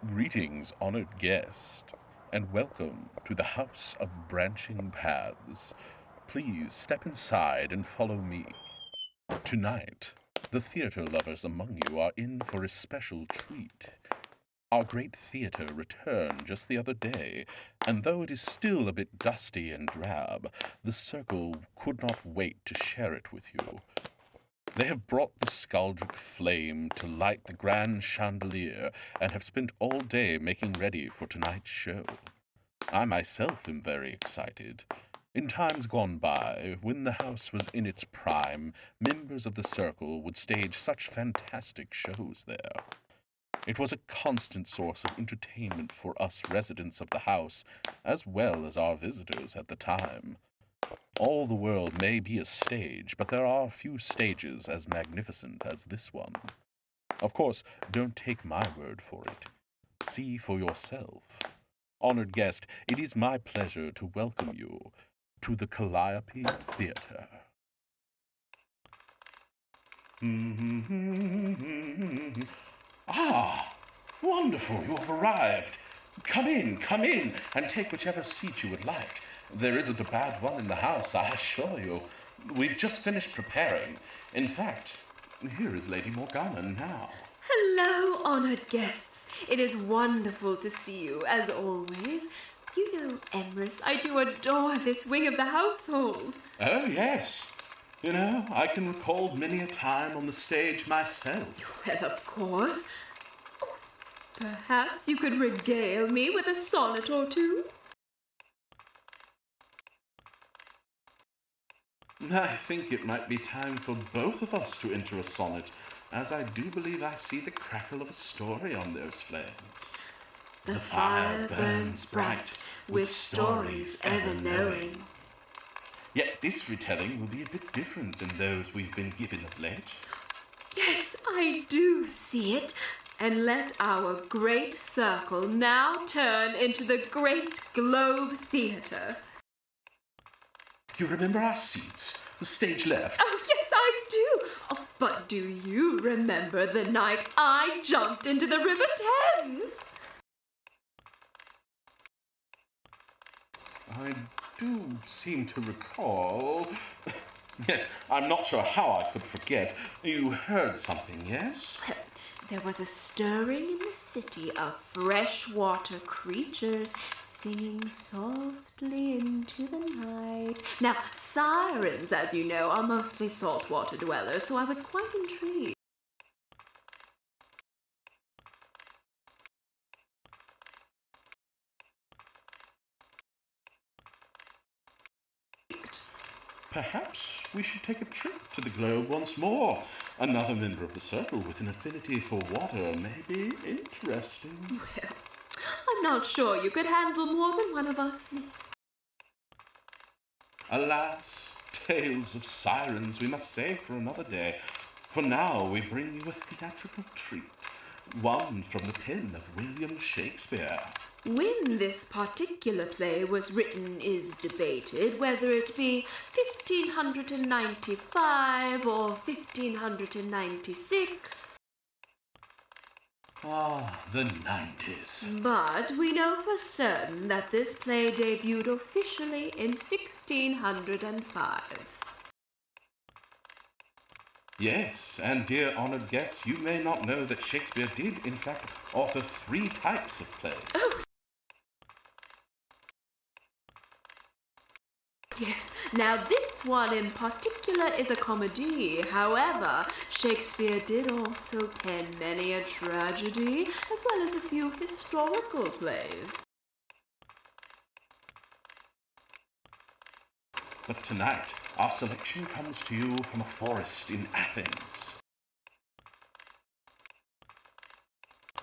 Greetings, honored guest, and welcome to the House of Branching Paths. Please step inside and follow me. Tonight, the theater lovers among you are in for a special treat. Our great theater returned just the other day, and though it is still a bit dusty and drab, the circle could not wait to share it with you. They have brought the scaldric flame to light the grand chandelier and have spent all day making ready for tonight's show. I myself am very excited. In times gone by, when the house was in its prime, members of the circle would stage such fantastic shows there. It was a constant source of entertainment for us residents of the house, as well as our visitors at the time. All the world may be a stage, but there are few stages as magnificent as this one. Of course, don't take my word for it. See for yourself. Honored guest, it is my pleasure to welcome you to the Calliope Theater. Ah, wonderful, you have arrived. Come in, and take whichever seat you would like. There isn't a bad one in the house, I assure you. We've just finished preparing. In fact, here is Lady Morgana now. Hello, honored guests. It is wonderful to see you, as always. You know, Emrys, I do adore this wing of the household. Oh, yes. You know, I can recall many a time on the stage myself. Well, of course. Oh, perhaps you could regale me with a sonnet or two? I think it might be time for both of us to enter a sonnet, as I do believe I see the crackle of a story on those flames. The fire burns bright, with stories ever knowing. Yet this retelling will be a bit different than those we've been given of late. Yes, I do see it. And let our great circle now turn into the great Globe Theatre. You remember our seats? The stage left. Oh, yes, I do. Oh, but do you remember the night I jumped into the River Thames? I do seem to recall. Yet I'm not sure how I could forget. You heard something, yes? There was a stirring in the city of freshwater creatures singing softly into the night. Now, sirens, as you know, are mostly saltwater dwellers, so I was quite intrigued. Perhaps we should take a trip to the globe once more. Another member of the circle with an affinity for water may be interesting. Well, I'm not sure you could handle more than one of us. Alas, tales of sirens we must save for another day. For now we bring you a theatrical treat, one from the pen of William Shakespeare. When this particular play was written is debated, whether it be 1595 or 1596. Ah, the 90s. But we know for certain that this play debuted officially in 1605. Yes, and dear honored guests, you may not know that Shakespeare did, in fact, author 3 types of plays. Oh. Yes, now this one in particular is a comedy. However, Shakespeare did also pen many a tragedy, as well as a few historical plays. But tonight, our selection comes to you from a forest in Athens.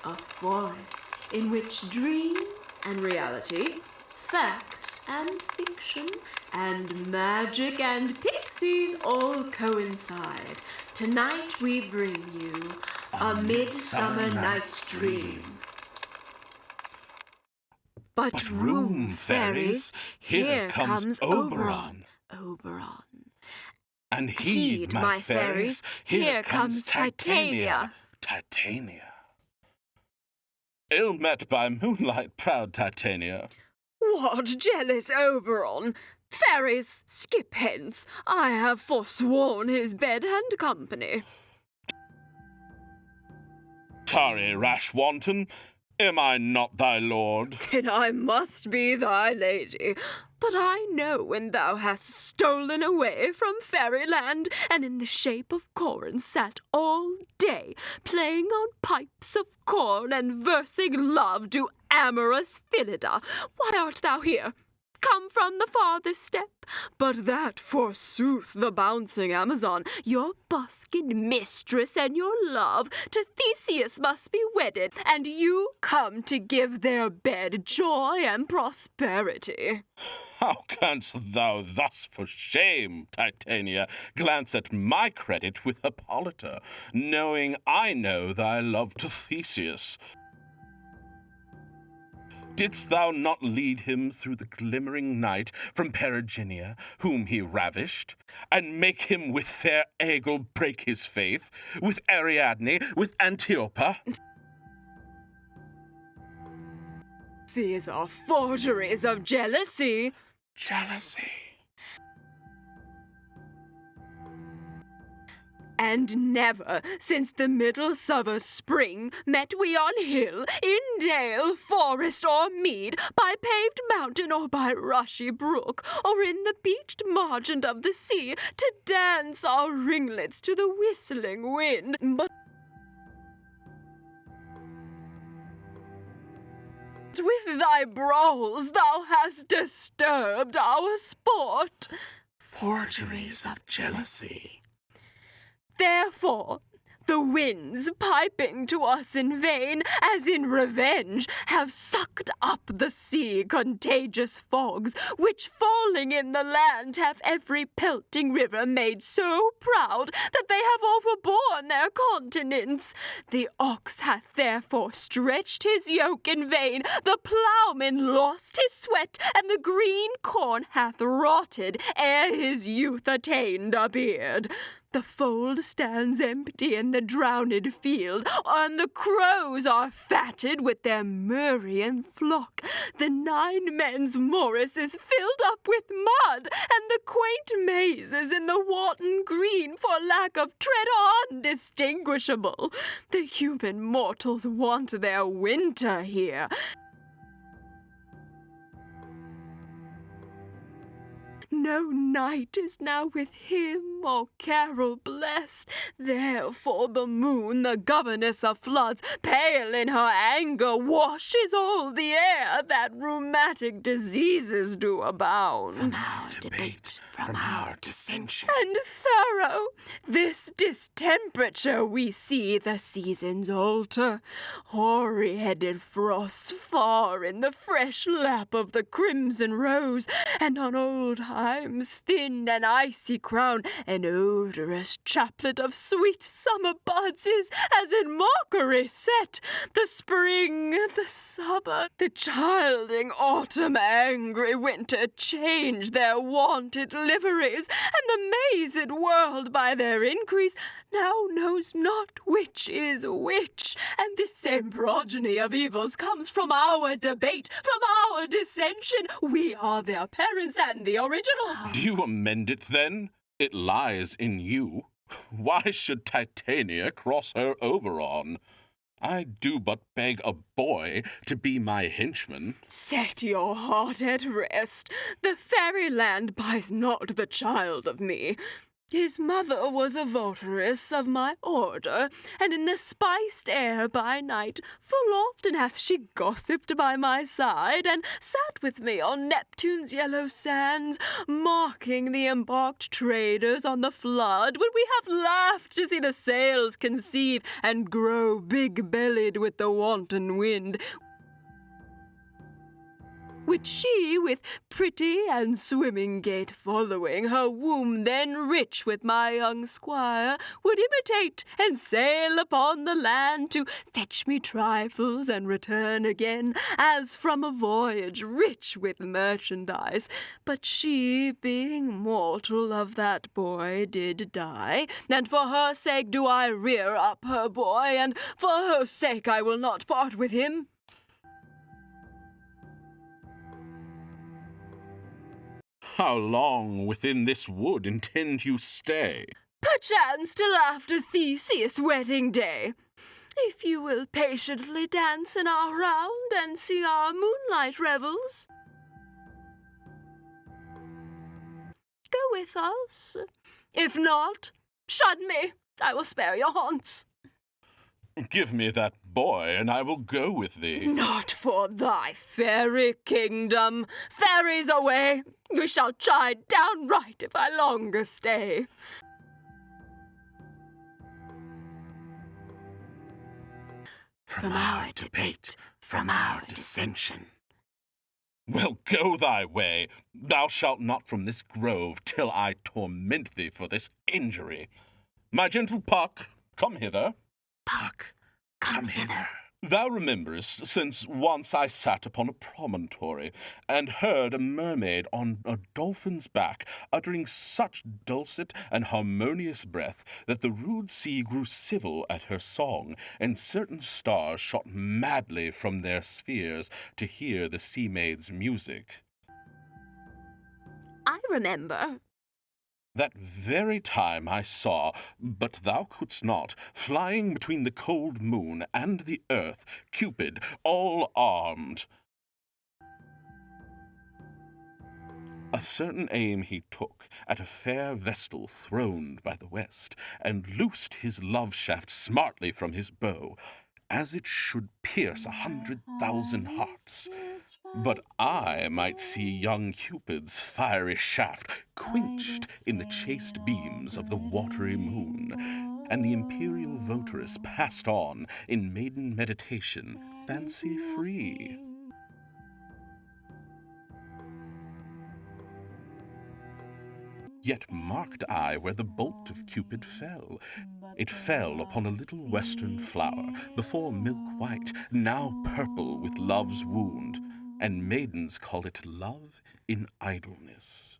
A forest in which dreams and reality, fact and fiction, and magic and pixies all coincide. Tonight we bring you A Midsummer Night's Dream. But room, fairies, here comes Oberon. And heed, my fairies, here comes Titania. Titania. Ill met by moonlight, proud Titania. What jealous Oberon! Fairies, skip hence. I have forsworn his bed and company. Tarry, rash wanton, am I not thy lord? Then I must be thy lady. But I know when thou hast stolen away from fairyland, and in the shape of corn sat all day, playing on pipes of corn and versing love to amorous Phillida. Why art thou here? Come from the farthest step, but that, forsooth, the bouncing Amazon, your buskin mistress and your love, to Theseus must be wedded, and you come to give their bed joy and prosperity. How canst thou thus, for shame, Titania, glance at my credit with Hippolyta, knowing I know thy love to Theseus? Didst thou not lead him through the glimmering night from Periginia, whom he ravished, and make him with fair Aegle break his faith, with Ariadne, with Antiopa? These are forgeries of jealousy. Jealousy. And never, since the middle summer spring, met we on hill, in dale, forest, or mead, by paved mountain or by rushy brook, or in the beached margent of the sea, to dance our ringlets to the whistling wind. But with thy brawls thou hast disturbed our sport. Forgeries of jealousy. Therefore, the winds, piping to us in vain, as in revenge, have sucked up the sea contagious fogs, which falling in the land have every pelting river made so proud that they have overborne their continents. The ox hath therefore stretched his yoke in vain, the ploughman lost his sweat, and the green corn hath rotted ere his youth attained a beard. The fold stands empty in the drowned field, and the crows are fatted with their murrian flock. The 9 men's morris is filled up with mud, and the quaint mazes in the Wharton green for lack of tread are undistinguishable. The human mortals want their winter here. No night is now with him or carol blest. Therefore the moon, the governess of floods, pale in her anger, washes all the air that rheumatic diseases do abound. From our debate, from our dissension. And thorough, this distemperature we see the seasons alter. Hoary-headed frosts far in the fresh lap of the crimson rose, and on old Time's thin and icy crown an odorous chaplet of sweet summer buds is as in mockery set. The spring, the summer, the childing autumn, angry winter change their wonted liveries, and the mazed world by their increase now knows not which is which, and this same progeny of evils comes from our debate, from our dissension. We are their parents and the original. Do you amend it, then? It lies in you. Why should Titania cross her Oberon? I do but beg a boy to be my henchman. Set your heart at rest. The fairyland buys not the child of me. His mother was a votaress of my order, and in the spiced air by night full often hath she gossiped by my side, and sat with me on Neptune's yellow sands, marking the embarked traders on the flood, when we have laughed to see the sails conceive and grow big-bellied with the wanton wind, which she, with pretty and swimming gait following, her womb then rich with my young squire, would imitate and sail upon the land to fetch me trifles and return again, as from a voyage rich with merchandise. But she, being mortal, of that boy did die, and for her sake do I rear up her boy, and for her sake I will not part with him. How long within this wood intend you stay? Perchance till after Theseus' wedding day. If you will patiently dance in our round and see our moonlight revels. Go with us. If not, shun me. I will spare your haunts. Give me that boy, and I will go with thee. Not for thy fairy kingdom. Fairies away. We shall chide downright if I longer stay. From our debate, from our dissension. Well, go thy way. Thou shalt not from this grove till I torment thee for this injury. My gentle Puck, come hither. Puck, come hither. Thou rememberest, since once I sat upon a promontory, and heard a mermaid on a dolphin's back, uttering such dulcet and harmonious breath, that the rude sea grew civil at her song, and certain stars shot madly from their spheres to hear the sea maid's music. I remember. That very time I saw, but thou couldst not, flying between the cold moon and the earth, Cupid, all armed. A certain aim he took at a fair vestal throned by the west, and loosed his love shaft smartly from his bow, as it should pierce 100,000 hearts. But I might see young Cupid's fiery shaft quenched in the chaste beams of the watery moon, and the imperial votaress passed on in maiden meditation, fancy-free. Yet marked I where the bolt of Cupid fell. It fell upon a little western flower, before milk-white, now purple with love's wound, and maidens call it love in idleness.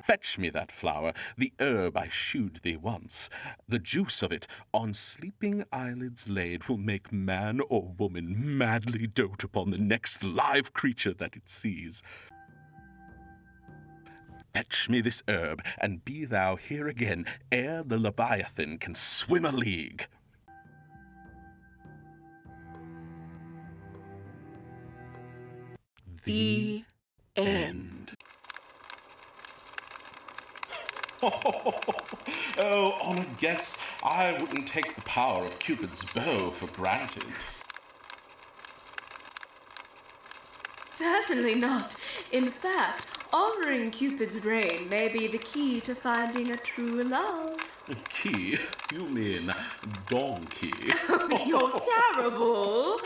Fetch me that flower, the herb I shewed thee once. The juice of it, on sleeping eyelids laid, will make man or woman madly dote upon the next live creature that it sees. Fetch me this herb, and be thou here again ere the Leviathan can swim a league. The end. Oh, honored guests, I wouldn't take the power of Cupid's bow for granted. Certainly not. In fact, honoring Cupid's reign may be the key to finding a true love. Key? You mean donkey? You're terrible.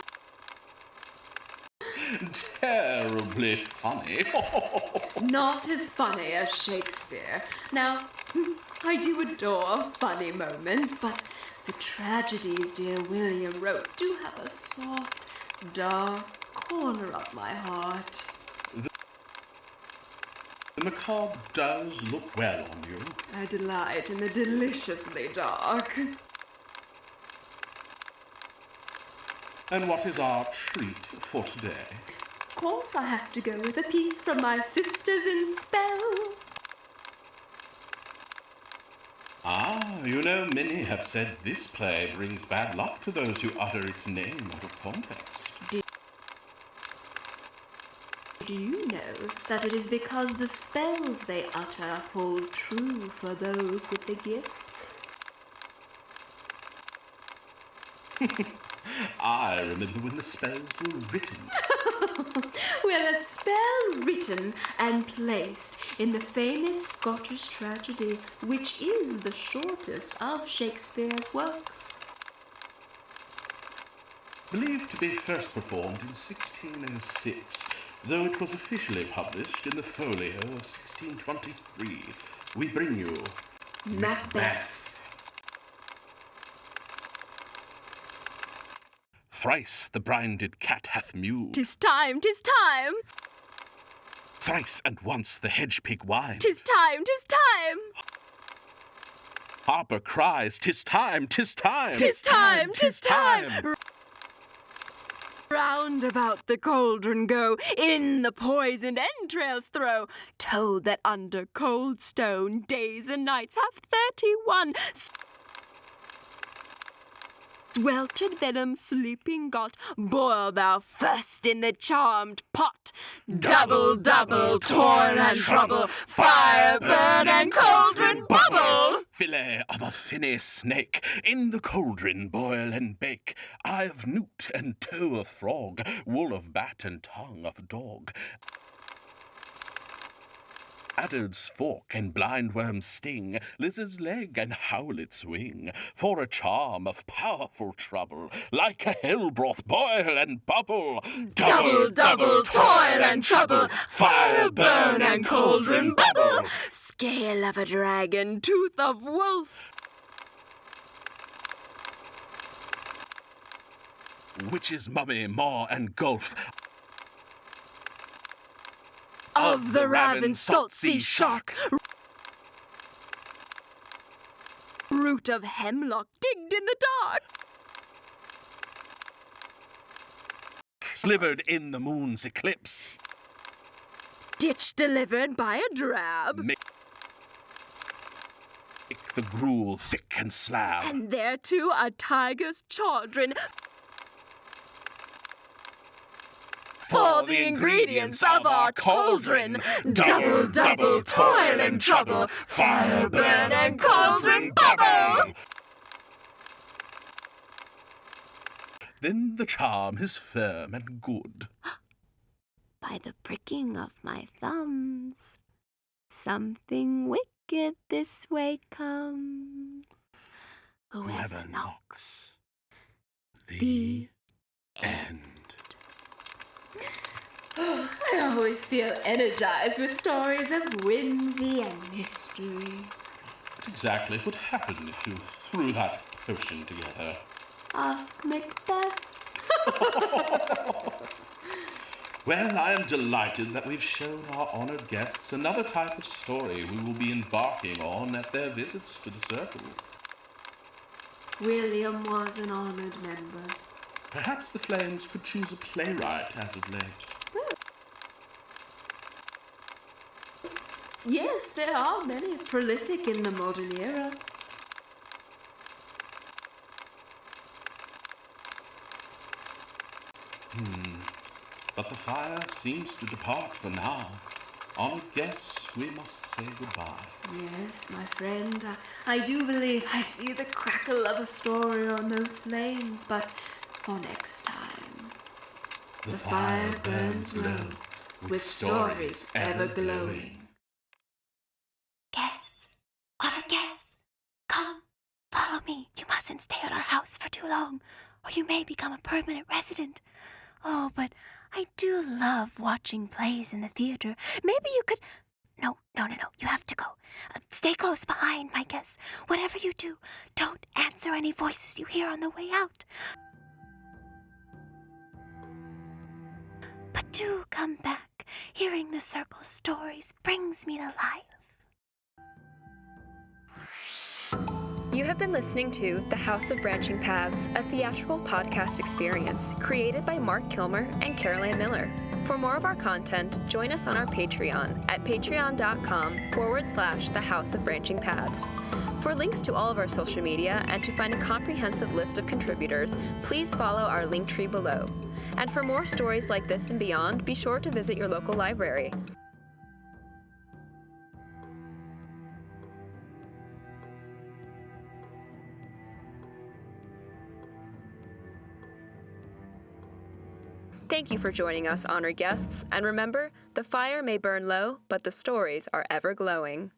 Terribly funny. Not as funny as Shakespeare. Now, I do adore funny moments, but the tragedies dear William wrote do have a soft, dark corner of my heart. The macabre does look well on you. I delight in the deliciously dark. And what is our treat for today? Of course, I have to go with a piece from my sisters in spell. Ah, you know, many have said this play brings bad luck to those who utter its name out of context. Do you know that it is because the spells they utter hold true for those with the gift? I remember when the spells were written. Well, a spell written and placed in the famous Scottish tragedy, which is the shortest of Shakespeare's works. Believed to be first performed in 1606, though it was officially published in the folio of 1623. We bring you Macbeth. Thrice the brinded cat hath mewed. 'Tis time, 'tis time. Thrice and once the hedge pig whined. 'Tis time, 'tis time. Harper cries, 'tis time, 'tis time. 'Tis time, 'tis time. Round about the cauldron go, in the poisoned entrails throw. Told that under cold stone, days and nights have 31. Sweltered venom sleeping got, boil thou first in the charmed pot. Double, double, toil and trouble, fire burn and cauldron bubble. Fillet of a finny snake, in the cauldron boil and bake. Eye of newt and toe of frog, wool of bat and tongue of dog. Adder's fork and blindworm's sting, lizard's leg and howlet's wing, for a charm of powerful trouble, like a hell broth boil and bubble. Double, double, toil and trouble, fire burn and cauldron bubble. Scale of a dragon, tooth of wolf. Witch's mummy, maw and gulf. Of the raven salt sea shark, root of hemlock digged in the dark, Slivered in the moon's eclipse, ditch delivered by a drab, make the gruel thick and slab, and thereto a tiger's chaudron. For the ingredients of our cauldron, double, double, toil and trouble, fire burn and cauldron bubble. Then the charm is firm and good. By the pricking of my thumbs, something wicked this way comes. Whoever knocks. The end. I always feel energized with stories of whimsy and mystery. What exactly would happen if you threw that potion together? Ask Macbeth. Well, I am delighted that we've shown our honored guests another type of story we will be embarking on at their visits to the Circle. William was an honored member. Perhaps the Flames could choose a playwright as of late. Yes, there are many prolific in the modern era. But the fire seems to depart for now. Honored guests, we must say goodbye. Yes, my friend, I do believe I see the crackle of a story on those flames, but for next time. The fire burns low, with stories ever glowing. Guests, honored guests, come, follow me. You mustn't stay at our house for too long, or you may become a permanent resident. Oh, but I do love watching plays in the theater. Maybe you could... No, you have to go. Stay close behind, my guests. Whatever you do, don't answer any voices you hear on the way out. But do come back. Hearing the Circle's stories brings me to life. You have been listening to The House of Branching Paths, a theatrical podcast experience created by Mark Kilmer and Caroline Miller. For more of our content, join us on our Patreon at patreon.com/The House of Branching Paths. For links to all of our social media and to find a comprehensive list of contributors, please follow our link tree below. And for more stories like this and beyond, be sure to visit your local library. Thank you for joining us, honored guests, and remember, the fire may burn low, but the stories are ever glowing.